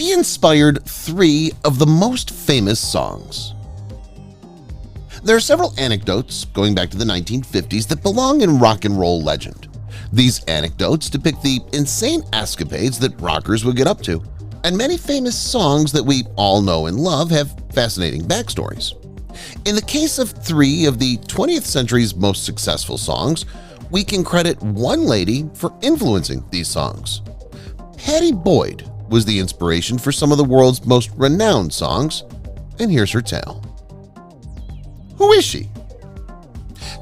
She inspired 3 of the most famous songs. There are several anecdotes going back to the 1950s that belong in rock and roll legend. These anecdotes depict the insane escapades that rockers would get up to, and many famous songs that we all know and love have fascinating backstories. In the case of 3 of the 20th century's most successful songs, we can credit one lady for influencing these songs. Pattie Boyd was the inspiration for some of the world's most renowned songs, and here's her tale. Who is she?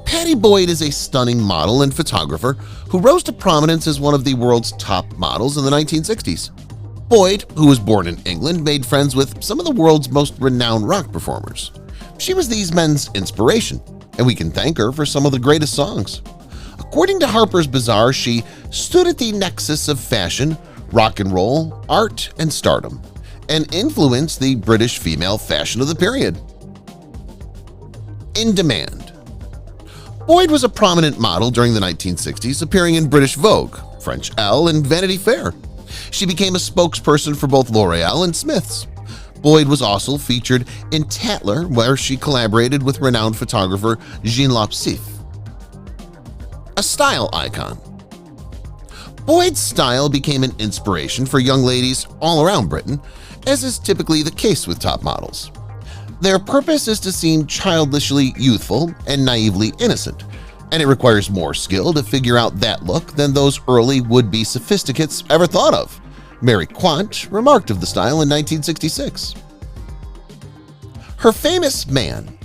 Pattie Boyd is a stunning model and photographer who rose to prominence as one of the world's top models in the 1960s. Boyd, who was born in England, made friends with some of the world's most renowned rock performers. She was these men's inspiration, and we can thank her for some of the greatest songs. According to Harper's Bazaar, she stood at the nexus of fashion, rock and roll, art, and stardom, and influenced the British female fashion of the period. In demand. Boyd was a prominent model during the 1960s, appearing in British Vogue, French Elle, and Vanity Fair. She became a spokesperson for both L'Oreal and Smith's. Boyd was also featured in Tatler, where she collaborated with renowned photographer Jean Lopsif. A style icon. Boyd's style became an inspiration for young ladies all around Britain, as is typically the case with top models. Their purpose is to seem childishly youthful and naively innocent, and it requires more skill to figure out that look than those early would-be sophisticates ever thought of. Mary Quant remarked of the style in 1966. Her famous man.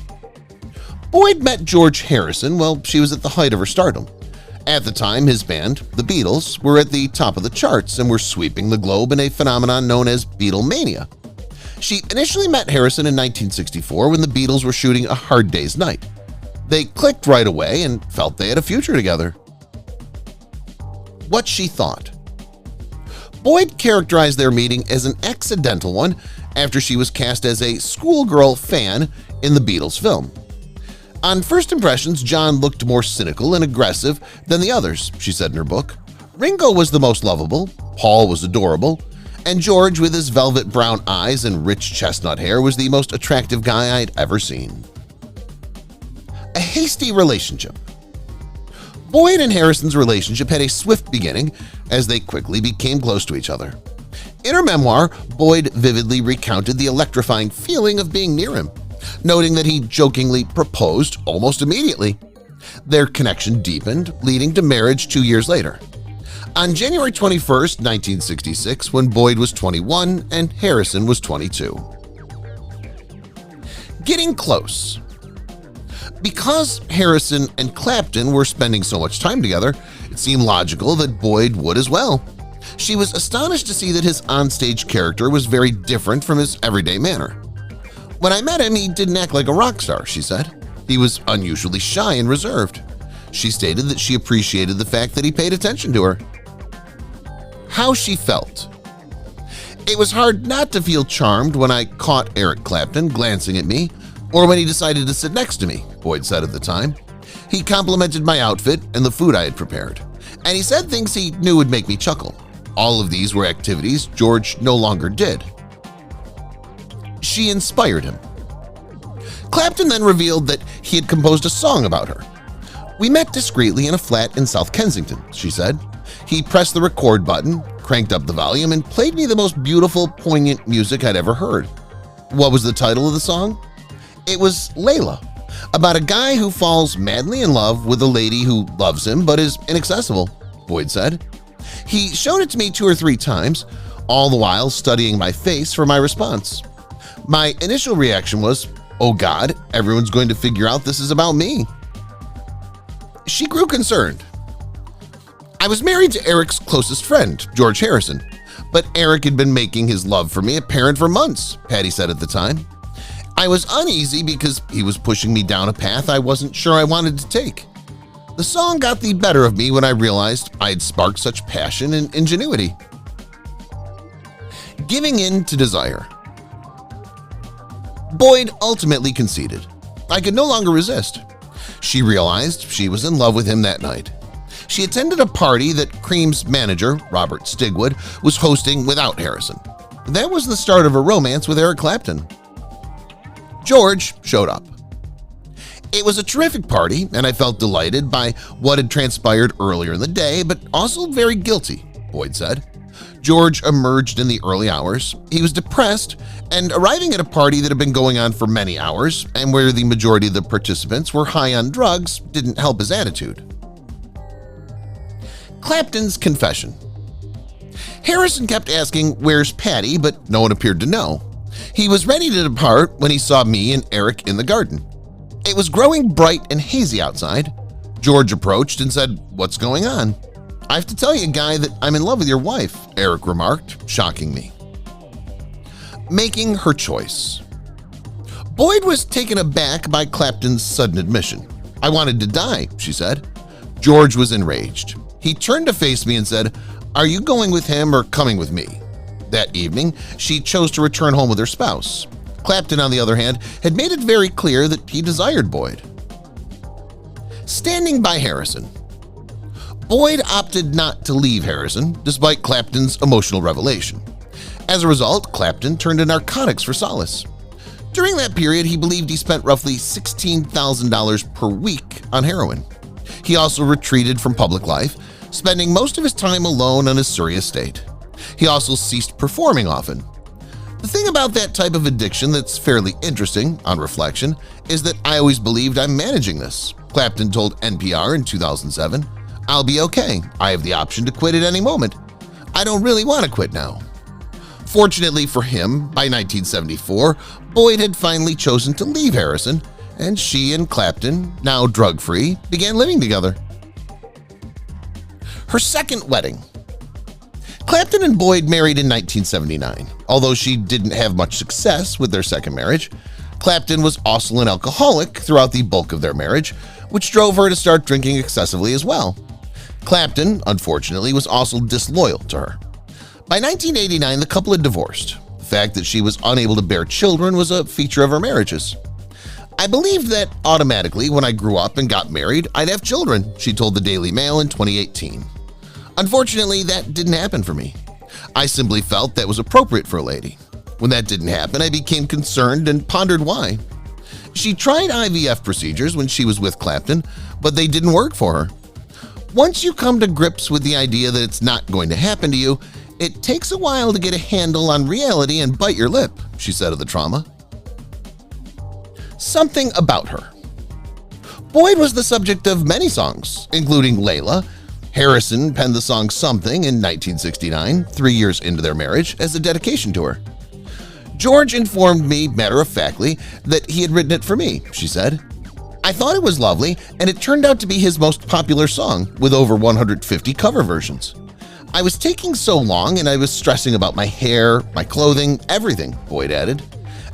Boyd met George Harrison while she was at the height of her stardom. At the time, his band, the Beatles, were at the top of the charts and were sweeping the globe in a phenomenon known as Beatlemania. She initially met Harrison in 1964 when the Beatles were shooting A Hard Day's Night. They clicked right away and felt they had a future together. What she thought. Boyd characterized their meeting as an accidental one after she was cast as a schoolgirl fan in the Beatles film. On first impressions, John looked more cynical and aggressive than the others, she said in her book. Ringo was the most lovable, Paul was adorable, and George, with his velvet brown eyes and rich chestnut hair, was the most attractive guy I'd ever seen. A hasty relationship. Boyd and Harrison's relationship had a swift beginning as they quickly became close to each other. In her memoir, Boyd vividly recounted the electrifying feeling of being near him, noting that he jokingly proposed almost immediately. Their connection deepened, leading to marriage 2 years later. On January 21, 1966, when Boyd was 21 and Harrison was 22. Getting close. Because Harrison and Clapton were spending so much time together, it seemed logical that Boyd would as well. She was astonished to see that his onstage character was very different from his everyday manner. When I met him, he didn't act like a rock star, she said. He was unusually shy and reserved. She stated that she appreciated the fact that he paid attention to her. How she felt. It was hard not to feel charmed when I caught Eric Clapton glancing at me, or when he decided to sit next to me, Boyd said at the time. He complimented my outfit and the food I had prepared, and he said things he knew would make me chuckle. All of these were activities George no longer did. She inspired him. Clapton then revealed that he had composed a song about her. We met discreetly in a flat in South Kensington, she said. He pressed the record button, cranked up the volume, and played me the most beautiful, poignant music I'd ever heard. What was the title of the song? It was Layla, about a guy who falls madly in love with a lady who loves him but is inaccessible, Boyd said. He showed it to me 2 or 3 times, all the while studying my face for my response. My initial reaction was, oh God, everyone's going to figure out this is about me. She grew concerned. I was married to Eric's closest friend, George Harrison, but Eric had been making his love for me apparent for months, Pattie said at the time. I was uneasy because he was pushing me down a path I wasn't sure I wanted to take. The song got the better of me when I realized I had sparked such passion and ingenuity. Giving in to desire. Boyd ultimately conceded. I could no longer resist. She realized she was in love with him that night. She attended a party that Cream's manager, Robert Stigwood, was hosting without Harrison. That was the start of a romance with Eric Clapton. George showed up. It was a terrific party, and I felt delighted by what had transpired earlier in the day, but also very guilty, Boyd said. George emerged in the early hours. He was depressed, and arriving at a party that had been going on for many hours and where the majority of the participants were high on drugs didn't help his attitude. Clapton's confession. Harrison kept asking, "Where's Patty?" but no one appeared to know. He was ready to depart when he saw me and Eric in the garden. It was growing bright and hazy outside. George approached and said, "What's going on?" "I have to tell you, Guy, that I'm in love with your wife," Eric remarked, shocking me. Making her choice. Boyd was taken aback by Clapton's sudden admission. "I wanted to die," she said. George was enraged. He turned to face me and said, "Are you going with him or coming with me?" That evening, she chose to return home with her spouse. Clapton, on the other hand, had made it very clear that he desired Boyd. Standing by Harrison. Boyd opted not to leave Harrison, despite Clapton's emotional revelation. As a result, Clapton turned to narcotics for solace. During that period, he believed he spent roughly $16,000 per week on heroin. He also retreated from public life, spending most of his time alone on his Surrey estate. He also ceased performing often. The thing about that type of addiction that's fairly interesting, on reflection, is that I always believed I'm managing this. Clapton told NPR in 2007, "I'll be okay. I have the option to quit at any moment. I don't really want to quit now." Fortunately for him, by 1974, Boyd had finally chosen to leave Harrison, and she and Clapton, now drug-free, began living together. Her second wedding. Clapton and Boyd married in 1979. Although she didn't have much success with their second marriage, Clapton was also an alcoholic throughout the bulk of their marriage, which drove her to start drinking excessively as well. Clapton, unfortunately, was also disloyal to her. By 1989, the couple had divorced. The fact that she was unable to bear children was a feature of her marriages. "I believed that automatically when I grew up and got married, I'd have children," she told the Daily Mail in 2018. "Unfortunately, that didn't happen for me. I simply felt that was appropriate for a lady. When that didn't happen, I became concerned and pondered why." She tried IVF procedures when she was with Clapton, but they didn't work for her. Once you come to grips with the idea that it's not going to happen to you, it takes a while to get a handle on reality and bite your lip, she said of the trauma. Something about her. Boyd was the subject of many songs, including Layla. Harrison penned the song Something in 1969, 3 years into their marriage, as a dedication to her. "George informed me matter-of-factly that he had written it for me," she said. "I thought it was lovely, and it turned out to be his most popular song, with over 150 cover versions. I was taking so long and I was stressing about my hair, my clothing, everything," Boyd added.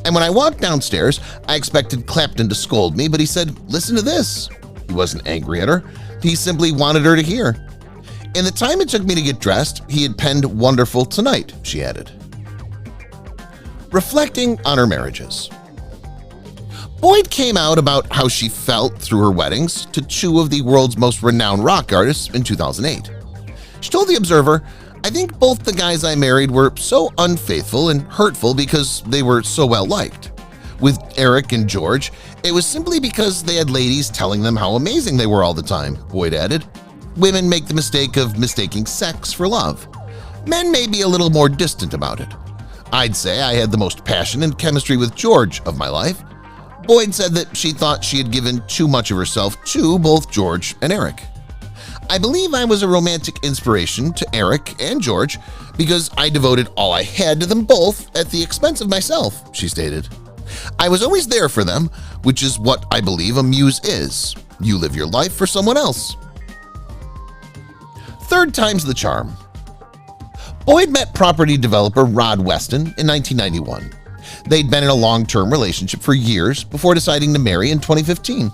"And when I walked downstairs, I expected Clapton to scold me, but he said, 'Listen to this.' He wasn't angry at her. He simply wanted her to hear. In the time it took me to get dressed, he had penned Wonderful Tonight," she added. Reflecting on her marriages. Boyd came out about how she felt through her weddings to two of the world's most renowned rock artists in 2008. She told The Observer, "I think both the guys I married were so unfaithful and hurtful because they were so well liked. With Eric and George, it was simply because they had ladies telling them how amazing they were all the time," Boyd added. "Women make the mistake of mistaking sex for love. Men may be a little more distant about it. I'd say I had the most passion and chemistry with George of my life." Boyd said that she thought she had given too much of herself to both George and Eric. "I believe I was a romantic inspiration to Eric and George because I devoted all I had to them both at the expense of myself," she stated. "I was always there for them, which is what I believe a muse is. You live your life for someone else." Third time's the charm. Boyd met property developer Rod Weston in 1991. They'd been in a long-term relationship for years before deciding to marry in 2015.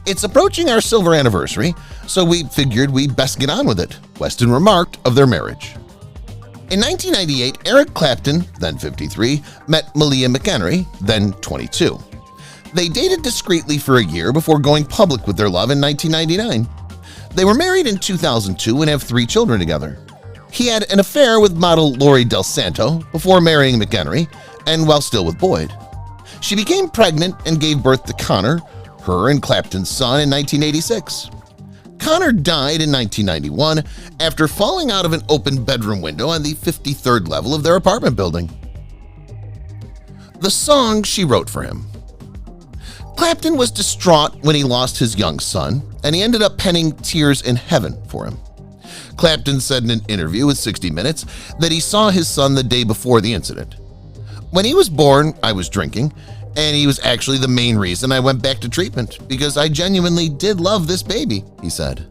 "It's approaching our silver anniversary, so we figured we'd best get on with it," Weston remarked of their marriage. In 1998, Eric Clapton, then 53, met Malia McHenry, then 22. They dated discreetly for a year before going public with their love in 1999. They were married in 2002 and have 3 children together. He had an affair with model Lori Del Santo before marrying McHenry and while still with Boyd. She became pregnant and gave birth to Connor, her and Clapton's son, in 1986. Connor died in 1991 after falling out of an open bedroom window on the 53rd level of their apartment building. The song she wrote for him. Clapton was distraught when he lost his young son, and he ended up penning Tears in Heaven for him. Clapton said in an interview with 60 Minutes that he saw his son the day before the incident. "When he was born, I was drinking, and he was actually the main reason I went back to treatment because I genuinely did love this baby," he said.